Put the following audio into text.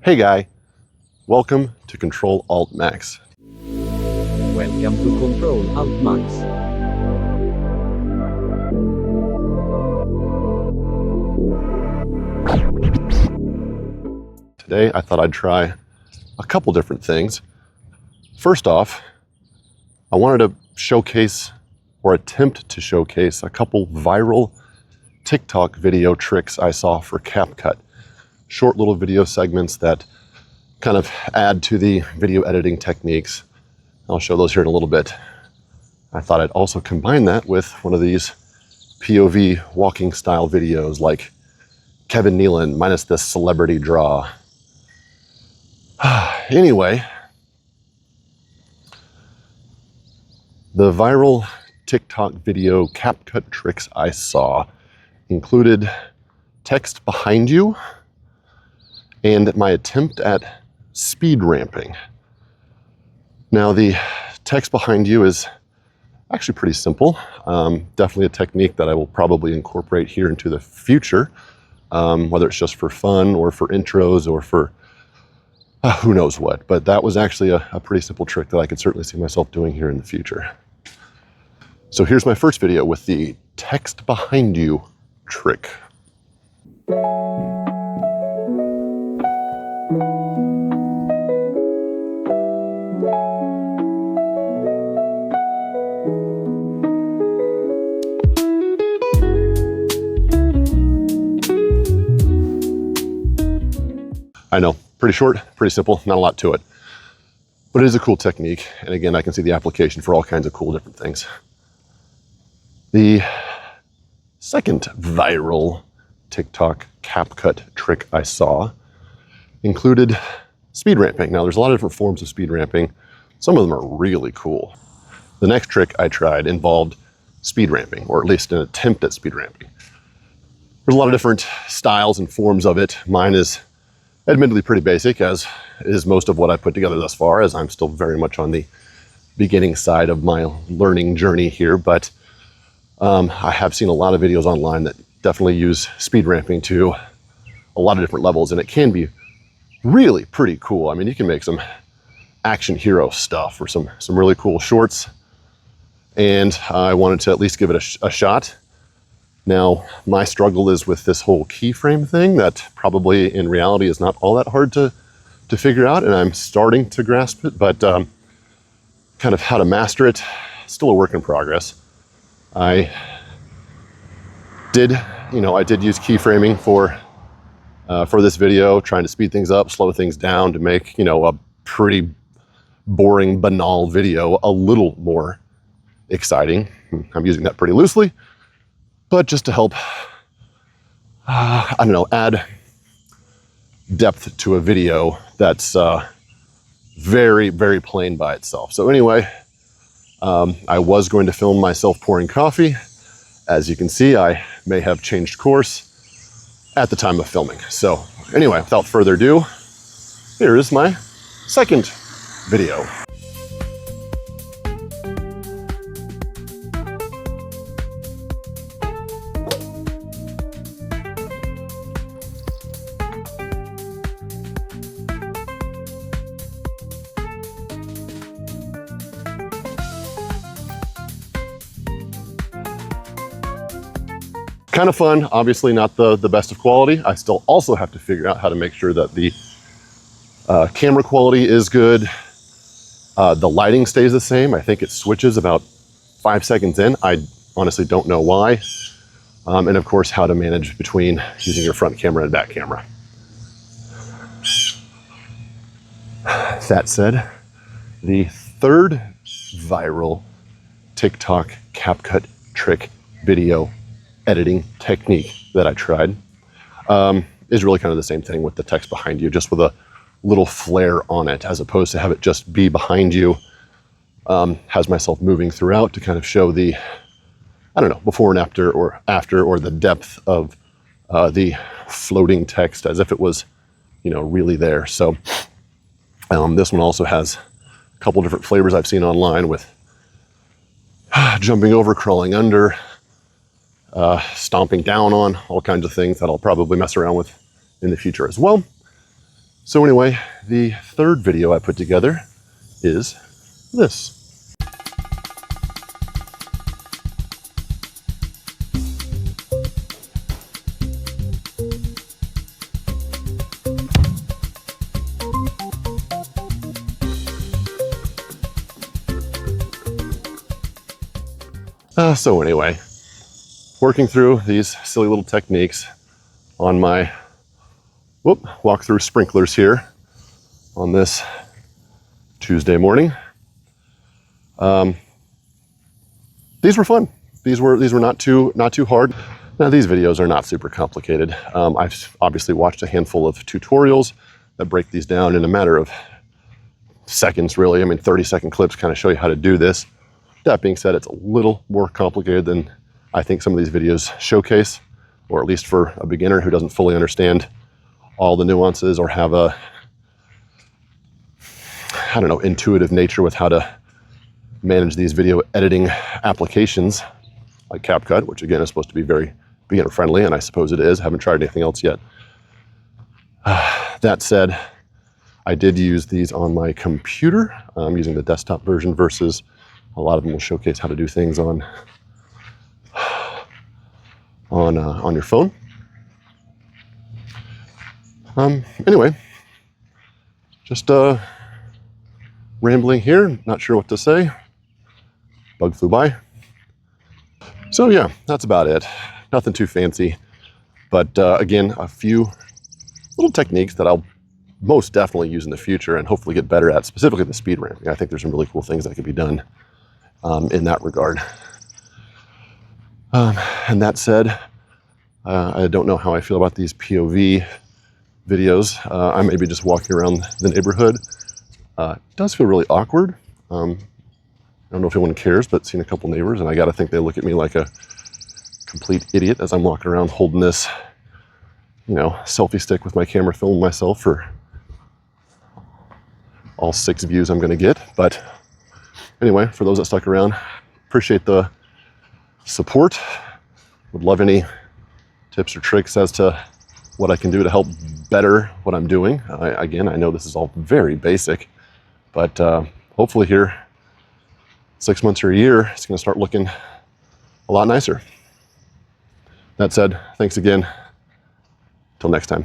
Hey guy, welcome to CTRL+ALT+MAX. Welcome to CTRL+ALT+MAX. Today I thought I'd try a couple different things. First off, I wanted to showcase or attempt to showcase a couple viral TikTok video tricks I saw for CapCut. Short little video segments that kind of add to the video editing techniques. I'll show those here in a little bit. I thought I'd also combine that with one of these POV walking style videos like Kevin Nealon minus this celebrity draw. Anyway, the viral TikTok video CapCut tricks I saw included text behind you and my attempt at speed ramping. Now the text behind you is actually pretty simple. Definitely a technique that I will probably incorporate here into the future, whether it's just for fun or for intros or for who knows what. But that was actually a pretty simple trick that I could certainly see myself doing here in the future. So here's my first video with the text behind you trick. I know, pretty short, pretty simple, not a lot to it. But it is a cool technique, and again, I can see the application for all kinds of cool different things. The second viral TikTok CapCut trick I saw included speed ramping. Now, there's a lot of different forms of speed ramping. Some of them are really cool. The next trick I tried involved speed ramping, or at least an attempt at speed ramping. There's a lot of different styles and forms of it. Mine is admittedly pretty basic, as is most of what I put together thus far, as I'm still very much on the beginning side of my learning journey here. But I have seen a lot of videos online that definitely use speed ramping to a lot of different levels, and it can be really pretty cool. I mean, you can make some action hero stuff or some really cool shorts, and I wanted to at least give it a shot. Now, my struggle is with this whole keyframe thing that probably in reality is not all that hard to figure out, and I'm starting to grasp it, but kind of how to master it, still a work in progress. I did use keyframing for this video, trying to speed things up, slow things down to make, a pretty boring, banal video a little more exciting. I'm using that pretty loosely, but just to help, add depth to a video that's very, very plain by itself. So anyway, I was going to film myself pouring coffee. As you can see, I may have changed course at the time of filming. So anyway, without further ado, here is my second video. Kind of fun, obviously not the best of quality. I still also have to figure out how to make sure that the camera quality is good. The lighting stays the same. I think it switches about 5 seconds in. I honestly don't know why. And of course, how to manage between using your front camera and back camera. That said, the third viral TikTok CapCut trick video editing technique that I tried is really kind of the same thing with the text behind you, just with a little flare on it, as opposed to have it just be behind you. Has myself moving throughout to kind of show the, before and after, or the depth of the floating text as if it was, really there. So this one also has a couple different flavors I've seen online with jumping over, crawling under, stomping down on, all kinds of things that I'll probably mess around with in the future as well. So anyway, the third video I put together is this. So anyway, working through these silly little techniques on my walk-through sprinklers here on this Tuesday morning. These were fun. These were not too hard. Now these videos are not super complicated. I've obviously watched a handful of tutorials that break these down in a matter of seconds, really. I mean, 30-second clips kind of show you how to do this. That being said, it's a little more complicated than I think some of these videos showcase, or at least for a beginner who doesn't fully understand all the nuances or have a, I don't know, intuitive nature with how to manage these video editing applications like CapCut, which again is supposed to be very beginner friendly, and I suppose it is. I haven't tried anything else yet. That said, I did use these on my computer. I'm using the desktop version versus a lot of them will showcase how to do things on your phone. Anyway, just rambling here, not sure what to say. Bug flew by. So yeah, that's about it. Nothing too fancy, but again, a few little techniques that I'll most definitely use in the future and hopefully get better at, specifically the speed ramping. I think there's some really cool things that could be done in that regard. And that said, I don't know how I feel about these POV videos. I may be just walking around the neighborhood. It does feel really awkward. I don't know if anyone cares, but seeing a couple neighbors, and I gotta think they look at me like a complete idiot as I'm walking around holding this, you know, selfie stick with my camera, filming myself for all 6 views I'm gonna get. But anyway, for those that stuck around, appreciate the support. Would love any tips or tricks as to what I can do to help better what I'm doing. Again, I know this is all very basic, but hopefully here, 6 months or a year, it's gonna start looking a lot nicer. That said, thanks again. Till next time.